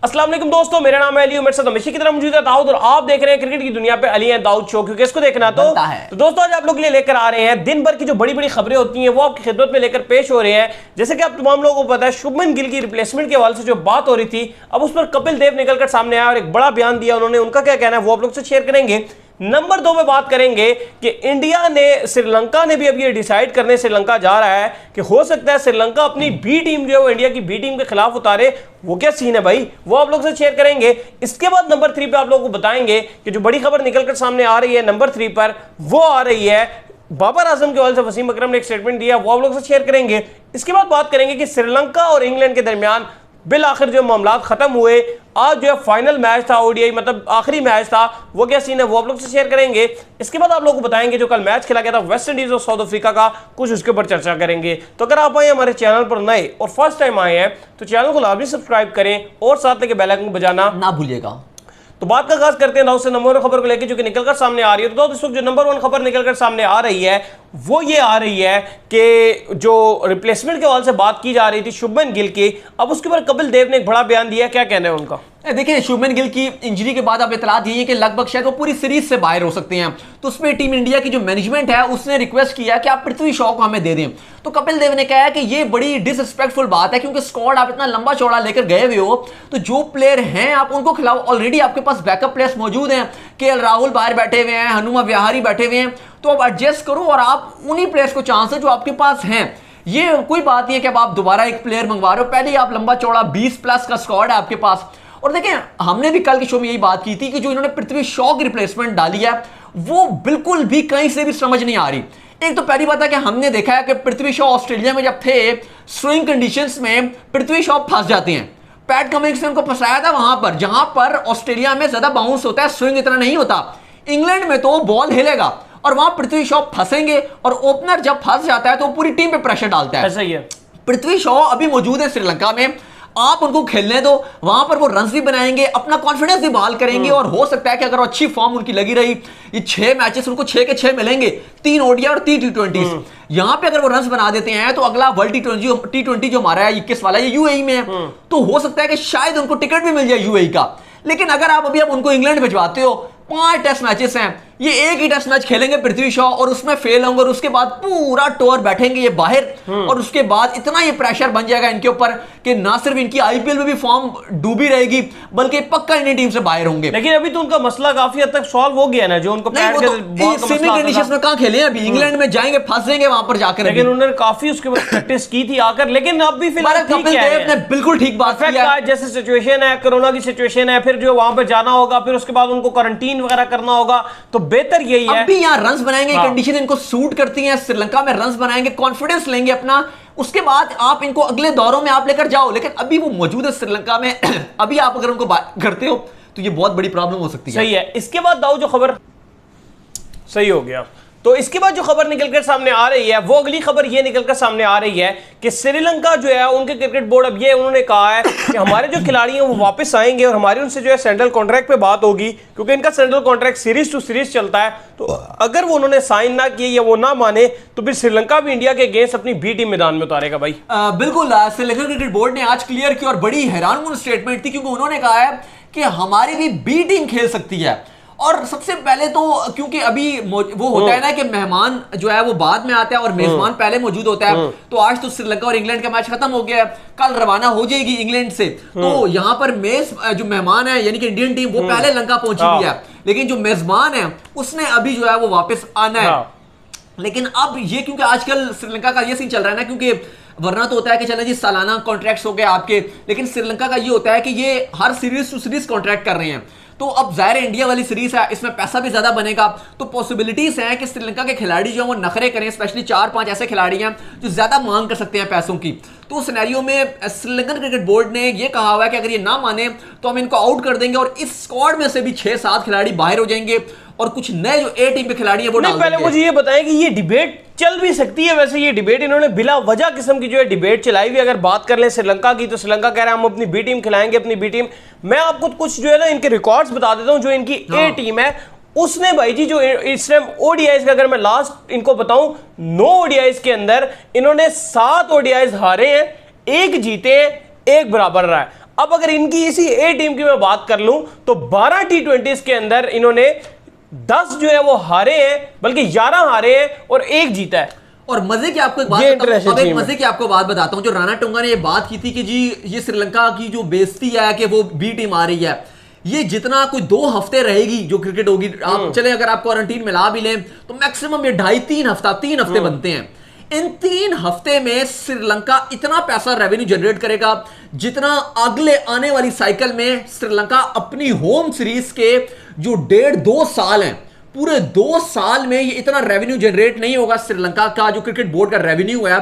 अस्सलाम वालेकुम दोस्तों, मेरा नाम है अली, मेरे साथ हमेशा की तरह मौजूद है दाऊद और आप देख रहे हैं क्रिकेट की दुनिया पे अली एंड दाऊद शो। क्योंकि इसको देखना तो दोस्तों आज आप लोग के लिए लेकर आ रहे हैं दिन भर की जो बड़ी बड़ी खबरें होती हैं वो आपकी खिदमत में लेकर पेश हो रहे हैं। जैसे कि आप तमाम लोगों को पता है, शुभमन गिल की रिप्लेसमेंट के हवाले से जो बात हो रही थी, अब उस पर कपिल देव निकलकर सामने आया और एक बड़ा बयान दिया उन्होंने। उनका क्या कहना है वो आप लोग से शेयर करेंगे। नंबर 2 में बात करेंगे कि इंडिया ने, श्रीलंका ने भी अब ये डिसाइड करने श्रीलंका जा रहा है कि हो सकता है श्रीलंका अपनी बी टीम जो है वो इंडिया की बी टीम के खिलाफ उतारे। वो क्या सीन है भाई, वो आप लोग से शेयर करेंगे। इसके बाद नंबर 3 पे आप लोगों को बताएंगे कि जो बड़ी खबर निकलकर सामने आ रही है नंबर 3 पर, वो आ रही है बाबर आजम के हवाले से वसीम अकरम ने एक स्टेटमेंट दिया, वो आप लोग से शेयर करेंगे। इसके बाद बात करेंगे कि श्रीलंका और इंग्लैंड के दरमियान बिल आखिर जो मामला खत्म हुए, आज जो है फाइनल मैच था, ओडीआई मतलब आखिरी मैच था, वो क्या सीन है वो आप लोग से शेयर करेंगे। इसके बाद आप लोग को बताएंगे जो कल मैच खेला गया था वेस्ट इंडीज और साउथ अफ्रीका का, कुछ उसके ऊपर चर्चा करेंगे। तो अगर आप आए हमारे चैनल पर नए और फर्स्ट टाइम आए हैं तो चैनल को लाजमी सब्सक्राइब करें और साथ लेके बेल आइकन बजाना ना भूलिएगा। तो बात का आगाज करते हैं दाऊद से नंबर 1 खबर को लेकर जो कि निकलकर सामने आ रही है। तो दाऊद इस वक्त जो नंबर 1 खबर निकलकर सामने आ रही है वो ये आ रही है कि जो रिप्लेसमेंट के हवाले से बात की जा रही थी शुभमन गिल की, अब उसके ऊपर कपिल देव ने एक बड़ा बयान दिया। क्या कहना है उनका? देखिए, शुभमन गिल की इंजरी के बाद अब इतला दी है कि लगभग शायद वो पूरी सीरीज से बाहर हो सकते हैं। तो उसमें टीम इंडिया की जो मैनेजमेंट है उसने रिक्वेस्ट किया कि आप पृथ्वी शॉ को हमें दे दें। तो कपिल देव ने कहा है कि ये बड़ी डिसरिस्पेक्टफुल बात है, क्योंकि स्क्वाड आप इतना लंबा चौड़ा लेकर गए हुए हो तो जो प्लेयर हैं आप उनको खिलाओ। ऑलरेडी आपके पास बैकअप प्लेयर्स मौजूद हैं, केएल राहुल बाहर बैठे हुए हैं, हनुमा विहारी बैठे हुए हैं, तो अब एडजस्ट करो और आप उन्हीं प्लेयर्स को चांस है जो आपके पास हैं। ये कोई बात नहीं है कि अब आप दोबारा एक प्लेयर मंगवा रहे हो, पहले आप लंबा चौड़ा 20 प्लस का स्क्वाड है आपके पास। और देखें, हमने भी कल के शो में यही बात की थी कि जो इन्होंने पृथ्वी शॉ की रिप्लेसमेंट डाली है वो बिल्कुल भी कहीं से भी समझ नहीं आ रही। एक तो पहली बात है कि हमने देखा है कि पृथ्वी शॉ ऑस्ट्रेलिया में जब थे, स्विंग कंडीशंस में पृथ्वी शॉ फंस जाते हैं। पैट कमिंग्स ने उनको फंसाया था वहां पर जहां पर ऑस्ट्रेलिया में ज्यादा बाउंस होता है, स्विंग इतना नहीं होता। इंग्लैंड में तो बॉल हिलेगा और वहां पृथ्वी शॉ फंसेंगे और ओपनर जब फंस जाता है तो पूरी टीम पे प्रेशर डालता है। ऐसा ही है। पृथ्वी शॉ अभी मौजूद है श्रीलंका में, आप उनको खेलने दो, वहां पर वो रन्स भी बनाएंगे, अपना कॉन्फिडेंस भी बहाल करेंगे और हो सकता है कि अगर अच्छी फॉर्म उनकी लगी रही, ये 6 मैचेस उनको 6 के 6 मिलेंगे, 3 ओडीआई और 3 टी20। यहां पे अगर वो रन्स बना देते हैं तो अगला वर्ल्ड टी20 जो हमारा है 21 वाला, ये यूएई में है, तो हो सकता है कि शायद उनको टिकट भी मिल जाए यूएई का। लेकिन अगर आप अभी उनको इंग्लैंड भिजवाते हो, 5 टेस्ट मैचेस हैं, ये एक ही टेस्ट मैच खेलेंगे पृथ्वी शॉ और उसमें फेल होंगे और उसके बाद पूरा टूर बैठेंगे ये बाहर और उसके बाद इतना ये प्रेशर बन जाएगा इनके ऊपर कि ना सिर्फ इनकी आईपीएल में भी फॉर्म डूबी रहेगी बल्कि पक्का इंडियन टीम से बाहर होंगे। लेकिन अभी तो उनका मसला काफी हद तक सॉल्व हो गया ना, जो उनको सेमी कंडीशंस में कहां खेले अभी, इंग्लैंड में जाएंगे फंसेंगे वहां पर जाकर। लेकिन उन्होंने काफी उसके बाद प्रैक्टिस की थी आकर, लेकिन अब भी फिलहाल कपिल देव ने बिल्कुल ठीक बात की है। जैसे सिचुएशन है, कोरोना की सिचुएशन है, फिर जो वहां पर जाना होगा, फिर उसके बाद उनको क्वारंटीन वगैरह करना होगा, तो बेहतर यही है भी यहां रन्स बनाएंगे, कंडीशन इनको सूट करती है, श्रीलंका में रन्स बनाएंगे, कॉन्फिडेंस लेंगे अपना, उसके बाद आप इनको अगले दौरों में आप लेकर जाओ। लेकिन अभी वो मौजूद है श्रीलंका में अभी आप अगर उनको करते हो तो ये बहुत बड़ी प्रॉब्लम हो सकती है। सही है। इसके बाद दाऊद जो खबर सही हो गया, तो इसके बाद जो खबर निकलकर सामने आ रही है वो अगली खबर ये निकलकर सामने आ रही है कि श्रीलंका जो है उनके क्रिकेट बोर्ड अब ये उन्होंने कहा है कि हमारे जो खिलाड़ी हैं वो वापस आएंगे और हमारी उनसे जो है सेंट्रल कॉन्ट्रैक्ट पे बात होगी, क्योंकि इनका central contract series to series चलता है। तो अगर वो उन्होंने साइन ना किए या वो ना माने तो फिर श्रीलंका भी इंडिया के अगेंस्ट अपनी बी टीम मैदान में उतारेगा। भाई बिल्कुल, श्रीलंका क्रिकेट बोर्ड ने आज क्लियर की और बड़ी हैरानकुन स्टेटमेंट थी, क्योंकि उन्होंने कहा है कि हमारी भी बी टीम खेल सकती है। और सबसे पहले तो क्योंकि अभी वो होता है ना कि मेहमान जो है वो बाद में आता है और मेजबान पहले मौजूद होता है, तो आज तो श्रीलंका और इंग्लैंड का मैच खत्म हो गया है, कल रवाना हो जाएगी इंग्लैंड से। तो यहाँ पर जो मेहमान है यानी कि इंडियन टीम वो पहले लंका पहुंची हुई है, लेकिन जो मेजबान है उसने अभी जो है वो वापस आना है। लेकिन अब ये क्योंकि आजकल श्रीलंका का ये सीन चल रहा है ना, क्योंकि वरना तो होता है कि चलें जी सालाना कॉन्ट्रैक्ट्स हो गए आपके, लेकिन श्रीलंका का ये होता है कि ये हर सीरीज टू सीरीज कॉन्ट्रैक्ट कर रहे हैं। तो अब जाहिर इंडिया वाली सीरीज है, इसमें पैसा भी ज्यादा बनेगा, तो पॉसिबिलिटीज हैं कि श्रीलंका के खिलाड़ी जो है वो नखरे करें, स्पेशली 4-5 ऐसे खिलाड़ी हैं जो ज्यादा मांग कर सकते हैं पैसों की। तो उस सिनेरियो में श्रीलंकन क्रिकेट बोर्ड ने ये कहा हुआ है कि अगर ये ना माने तो हम इनको आउट कर देंगे और इस स्क्वाड में से भी 6-7 खिलाड़ी बाहर हो जाएंगे और कुछ नए जो ए टीम के खिलाड़ी हैं वो डाल देंगे। पहले मुझे ये बताएं कि ये डिबेट चल भी सकती है? वैसे ये डिबेट इन्होंने बिला वजह किस्म की जो है डिबेट चलाई हुई। अगर बात कर लें श्रीलंका की तो श्रीलंका कह रहा है हम अपनी बी टीम खिलाएंगे, अपनी बी टीम। मैं आपको कुछ जो है ना इनके रिकॉर्ड्स बता देता हूं। जो इनकी ए टीम है उसने भाई जी जो इस टाइम ओडीआईज का अगर मैं लास्ट इनको बताऊं 9 ओडीआईज के अंदर इन्होंने 7 ओडीआईज हारे हैं, 1 जीते हैं, 1 बराबर रहा है। अब अगर इनकी इसी ए टीम की मैं बात कर लूं तो 12 T20s के अंदर इन्होंने 10 जो है वो हारे हैं, बल्कि 11 हारे हैं और 1 जीता है। और मजे की आपको एक बात बताऊं, अब एक मजे की आपको बात बताता हूं। जो राणा टुंगा ने ये बात की थी कि जी ये श्रीलंका की जो बेइज्जती है कि वो बी टीम आ रही है, ये जितना कोई 2 हफ्ते रहेगी जो क्रिकेट होगी, आप चले अगर आप क्वारंटीन मिला भी लें तो मैक्सिमम ये 2.5-3 हफ्ते बनते हैं। इन 3 हफ्ते में श्रीलंका इतना पैसा रेवेन्यू जनरेट करेगा जितना अगले आने वाली साइकिल में श्रीलंका अपनी होम सीरीज के जो 1.5-2 साल हैं, पूरे 2 साल में ये इतना रेवेन्यू जनरेट नहीं होगा। श्रीलंका का जो क्रिकेट बोर्ड का रेवेन्यू है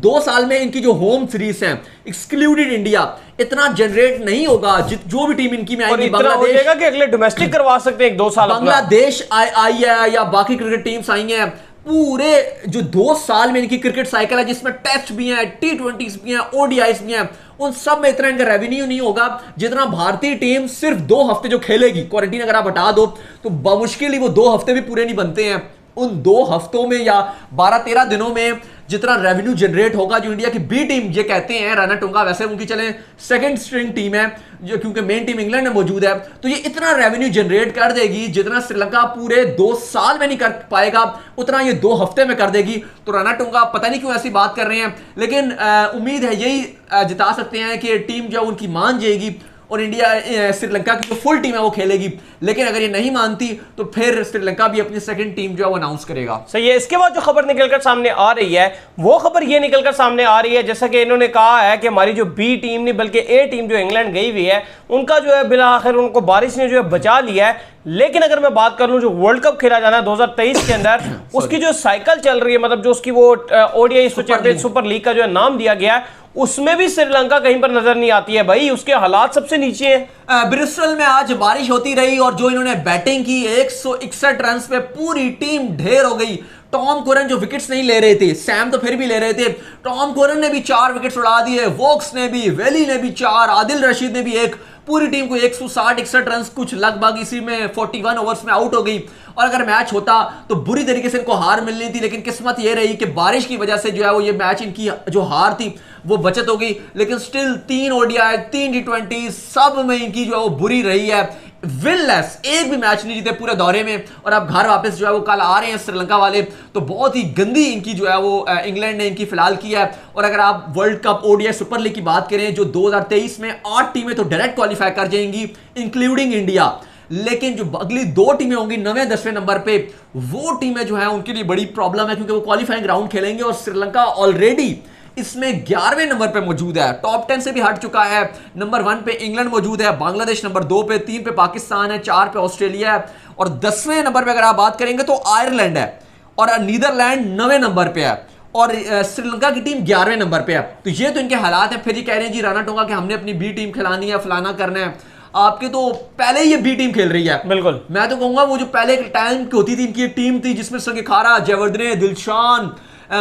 2 साल में इनकी जो होम सीरीज है एक्सक्लूडेड इंडिया, इतना जनरेट नहीं होगा। जो भी टीम इनकी में आएगी, बांग्लादेश कि अगले डोमेस्टिक करवा सकते हैं 1-2 साल, बांग्लादेश आई है या बाकी क्रिकेट टीम्स आई हैं, पूरे जो 2 साल में इनकी क्रिकेट साइकिल है जिसमें टेस्ट भी हैं, T20s भी हैं, ODIs भी हैं, उन सब में इतना इनका रेवेन्यू नहीं होगा जितना भारतीय टीम सिर्फ 2 हफ्ते जो खेलेगी। क्वारंटीन अगर आप हटा दो तो बमुश्किल ही वो 2 हफ्ते भी पूरे नहीं बनते हैं। उन 2 हफ्तों में या 12-13 दिनों में जितना रेवेन्यू जनरेट होगा, जो इंडिया की बी टीम ये कहते हैं राणा टुंगा, वैसे उनकी चले सेकंड स्ट्रिंग टीम है जो, क्योंकि मेन टीम इंग्लैंड में मौजूद है, तो ये इतना रेवेन्यू जनरेट कर देगी जितना श्रीलंका पूरे 2 साल में नहीं कर पाएगा उतना ये 2 हफ्ते में कर देगी। तो राणा टुंगा पता नहीं क्यों ऐसी बात कर रहे हैं, लेकिन उम्मीद है यही जिता सकते हैं कि टीम जो उनकी मान जाएगी और इंडिया श्रीलंका की जो फुल टीम है वो खेलेगी। लेकिन अगर ये नहीं मानती तो फिर श्रीलंका भी अपनी सेकंड टीम जो है वो अनाउंस करेगा। सही है। इसके बाद जो खबर निकलकर सामने आ रही है वो खबर ये निकलकर सामने आ रही है, जैसा कि इन्होंने कहा है कि हमारी जो बी टीम नहीं बल्कि ए टीम जो इंग्लैंड गई हुई है उनका जो है बिला आखिर उनको बारिश ने जो है बचा लिया है। लेकिन अगर मैं बात कर लूं जो वर्ल्ड कप खेला जाना है 2023 के अंदर उसकी जो साइकिल चल रही है, मतलब जो उसकी वो ओडीआई सुपर लीग का जो है नाम दिया गया है, उसमें भी श्रीलंका कहीं पर नजर नहीं आती है। भाई उसके हालात सबसे नीचे हैं। ब्रिस्टल में आज बारिश होती रही और जो इन्होंने बैटिंग की 161 रन पे पूरी टीम ढेर हो गई। टॉम कोरन जो विकेट्स नहीं ले रहे थे, सैम तो फिर भी ले रहे थे, टॉम कोरन ने भी 4 विकेट्स उड़ा दिए, वोक्स ने भी, वेली ने भी 4, आदिल रशीद ने भी 1, पूरी टीम को 160-61 रन कुछ लगभग इसी में 41 ओवर्स में आउट हो गई। और अगर मैच होता तो बुरी तरीके से इनको हार मिलनी थी, लेकिन किस्मत ये रही कि बारिश की वजह से जो है वो ये मैच इनकी जो हार थी वो बचत हो गई। लेकिन स्टिल 3 ODI 3 T20 सब में इनकी जो है वो बुरी रही है। विनलेस, एक भी मैच नहीं जीते पूरे दौरे में। और अब घर वापस जो है वो कल आ रहे हैं श्रीलंका वाले, तो बहुत ही गंदी इनकी जो है वो इंग्लैंड ने इनकी फिलहाल की है। और अगर आप world cup ODI super league की बात करें जो 2023 में 8 टीमें तो डायरेक्ट क्वालिफाई कर जाएंगी इंक्लूडिंग इंडिया, लेकिन जो अगली 2 टीमें होंगी 9वें-10वें नंबर पे, वो टीमें जो है उनके लिए बड़ी प्रॉब्लम है क्योंकि वो क्वालिफाइंग राउंड खेलेंगे। और श्रीलंका ऑलरेडी इसमें 11वें नंबर पे मौजूद है, टॉप 10 से भी हट चुका है। नंबर 1 पे इंग्लैंड मौजूद है, बांग्लादेश नंबर 2 पे, 3 पे पाकिस्तान है, 4 पे ऑस्ट्रेलिया है और 10वें नंबर पे अगर आप बात करेंगे तो आयरलैंड है और नीदरलैंड 9वें नंबर पे है और श्रीलंका की टीम 11वें नंबर पे है। तो ये तो इनके हालात हैं। फिर ये कह रहे हैं जी राणा टुंगा कि हमने अपनी बी टीम खिलानी है, फलाना करना है। आपके तो पहले ही ये बी टीम खेल रही है। बिल्कुल, मैं तो कहूंगा वो जो पहले टाइम की होती थी इनकी टीम थी जिसमें संगखारा, जयवर्धने, दिलशान,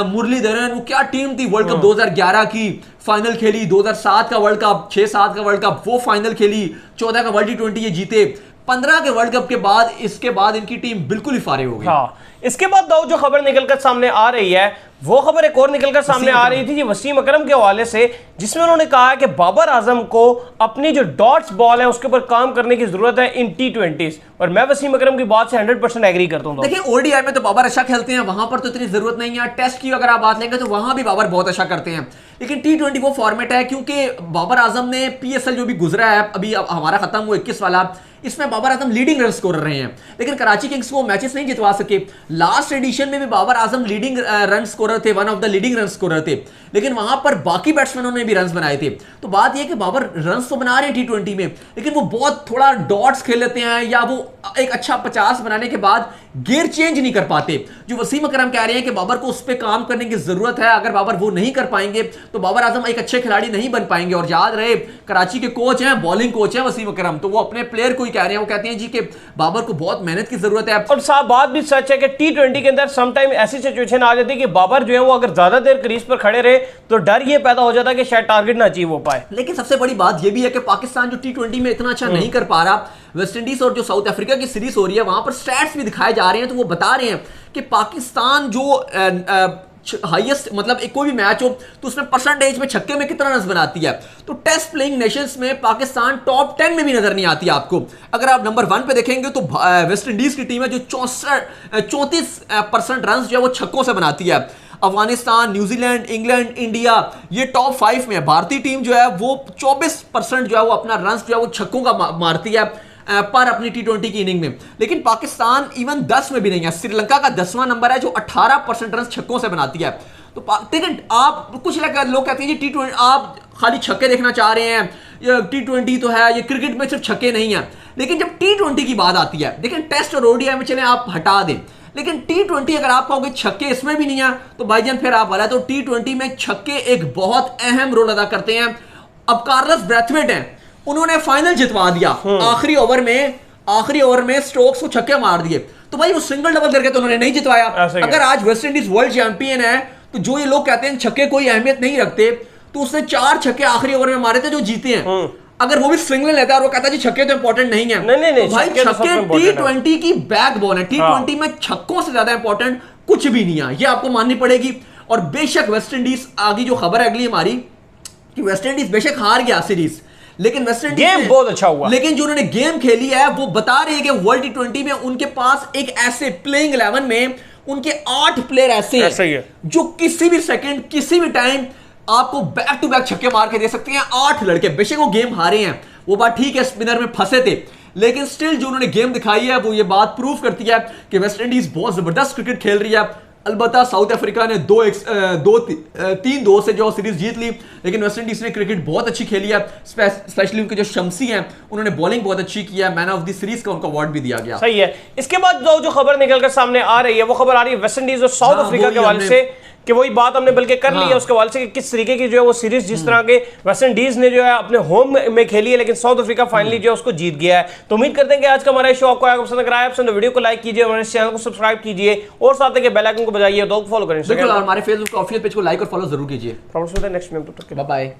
मुरलीधरन, वो क्या टीम थी। वर्ल्ड कप 2011 की फाइनल खेली, 2007 का वर्ल्ड कप, 6-7 का वर्ल्ड कप वो फाइनल खेली, 14 का वर्ल्ड T20 ये जीते, 15 के वर्ल्ड कप के बाद इसके बाद इनकी टीम बिल्कुल ही फारिग हो गई। हाँ, इसके बाद दाऊद जो खबर निकलकर सामने आ रही है वो खबर एक और निकलकर सामने आ रही थी जी वसीम अकरम के हवाले से, जिसमें उन्होंने कहा कि बाबर आजम को अपनी जो डॉट्स बॉल है उसके ऊपर काम करने की जरूरत है इन T20s। और मैं वसीम अकरम की बात से 100% एग्री करता हूं। देखिए ODI में तो बाबर अच्छा खेलते हैं, वहां पर तो इतनी जरूरत नहीं है। टेस्ट की अगर आप बात लेंगे तो वहां भी बाबर बहुत अच्छा करते हैं, लेकिन T20 वो फॉर्मेट है क्योंकि बाबर आजम ने PSL जो भी गुजरा है अभी हमारा खत्म हुआ 21 वाला, इसमें Babar Azam leading run scorer रहे हैं, लेकिन कराची किंग्स को मैचेस नहीं जितवा सके। लास्ट एडिशन में भी Babar Azam leading run scorer थे, one of the leading run scorer थे, लेकिन वहां पर बाकी बैट्समैनों ने भी रन बनाए थे। तो बात यह कि बाबर रन तो बना रहे हैं T20 में, लेकिन वो बहुत थोड़ा डॉट्स खेल लेते हैं या वो एक अच्छा 50 बनाने के बाद गियर चेंज नहीं कर पाते। जो वसीम अकरम कह रहे हैं कि बाबर को उस पर काम करने की जरूरत है, अगर बाबर वो नहीं कर पाएंगे तो बाबर आजम एक अच्छे खिलाड़ी नहीं बन पाएंगे। और याद रहे कराची के कोच हैं, बॉलिंग कोच हैं वसीम अकरम, तो वो अपने प्लेयर को ही कह रहे हैं, वो कहते हैं जी कि बाबर को बहुत मेहनत की जरूरत है। और साहब बात भी सच है कि T20 के अंदर समटाइम ऐसी सिचुएशन आ जाती है कि बाबर जो है वो अगर ज्यादा देर क्रीज पर खड़े रहे तो डर ये पैदा हो जाता है कि शायद टारगेट ना अचीव हो पाए। लेकिन सबसे बड़ी बात यह भी है कि पाकिस्तान जो T20 में इतना अच्छा नहीं कर पा रहा, वेस्ट इंडीज और जो साउथ अफ्रीका की सीरीज हो रही है वहां पर स्टैट्स भी दिखाए जा रहे हैं, तो वो बता रहे हैं कि पाकिस्तान जो हाईएस्ट, मतलब एक कोई भी मैच हो तो उसमें परसेंटेज में छक्के में कितना रन बनाती है, तो टेस्ट प्लेइंग नेशंस में पाकिस्तान टॉप 10 में भी नजर नहीं आती आपको। अगर आप नंबर 1 पे देखेंगे तो वेस्ट इंडीज की टीम है जो 34% रन जो है वो छक्कों से बनाती है। अफगानिस्तान, न्यूजीलैंड, इंग्लैंड, इंडिया ये टॉप 5 में है। भारतीय टीम जो है वो 24% जो है वो अपना रन जो है वो छक्कों का मारती है पर अपनी T20 की इनिंग में। लेकिन पाकिस्तान इवन 10 में भी नहीं है। श्रीलंका का 10वां नंबर है जो 18% रन छक्कों से बनाती है। तो ठीक है, आप कुछ लोग कहते हैं कि T20 आप खाली छक्के देखना चाह रहे हैं, ये T20 तो है, ये क्रिकेट में सिर्फ छक्के नहीं है। लेकिन जब T20 की बात आती है, देखें टेस्ट और ओडीआई में चले आप हटा दें, लेकिन T20 अगर आप कहोगे छक्के इसमें भी नहीं है तो भाईजान फिर आप वाला। तो T20 में छक्के एक बहुत अहम रोल अदा करते हैं। अब कार्लस ब्रैथवेट हैं, उन्होंने फाइनल जितवा दिया आखिरी ओवर में स्टोक्स को छक्के मार दिए। तो भाई वो सिंगल डबल करके तो उन्होंने नहीं जितवाया। अगर आज वेस्ट इंडीज वर्ल्ड चैंपियन है तो जो ये लोग कहते हैं छक्के कोई अहमियत नहीं रखते, तो उसने 4 छक्के आखिरी ओवर में मारे थे जो जीते हैं। अगर वो भी सिंगल लेता है और वो कहता है जी छक्के तो इंपॉर्टेंट नहीं है, नहीं, तो भाई छक्के T20 की बैकबोन है। T20 में छक्कों से ज्यादा इंपॉर्टेंट कुछ भी नहीं है, ये आपको माननी पड़ेगी। और बेशक वेस्ट इंडीज, आगे जो खबर है अगली हमारी कि वेस्ट इंडीज बेशक हार गया सीरीज, लेकिन वेस्ट इंडीज गेम बहुत अच्छा हुआ। लेकिन जो उन्होंने गेम खेली है वो बता रही है कि वर्ल्ड T20 में उनके पास एक ऐसे प्लेइंग 11 में उनके 8 प्लेयर ऐसे हैं जो किसी भी सेकंड किसी भी टाइम आपको बैक टू बैक छक्के मार के दे सकते हैं। 8 लड़के, बेशक वो गेम हारे हैं, वो बात ठीक है, स्पिनर में फंसे थे, लेकिन स्टिल जो उन्होंने गेम दिखाई है वो ये बात प्रूव करती है कि वेस्ट इंडीज बहुत जबरदस्त क्रिकेट खेल रही है। अलबत्ता साउथ अफ्रीका ने 3-2 से जो सीरीज जीत ली, लेकिन वेस्ट इंडीज ने क्रिकेट बहुत अच्छी खेली है। स्पेशली उनके जो शम्सी हैं उन्होंने बॉलिंग बहुत अच्छी की है। मैन ऑफ द सीरीज का उनको अवार्ड भी दिया गया। सही है। इसके बाद जो खबर निकलकर सामने आ रही है वो खबर आ रही है वेस्ट इंडीज और साउथ अफ्रीका के हवाले से, कि वही बात हमने बल्कि कर ली है उसके हवाले से कि किस तरीके की जो है वो सीरीज जिस तरह के वेस्ट इंडीज ने जो है अपने होम में खेली है, लेकिन साउथ अफ्रीका फाइनली जो है उसको जीत गया है। तो उम्मीद करते हैं कि आज का हमारा शो आपको पसंद आया। आप वीडियो को लाइक कीजिए, हमारे चैनल को सब्सक्राइब कीजिए और साथ ही बेल आइकन को बजाइए, तो फॉलो करें। हमारे फेसबुक ऑफिशियल पेज को लाइक और फॉलो जरूर कीजिए। नेक्स्ट में, बाय बाय।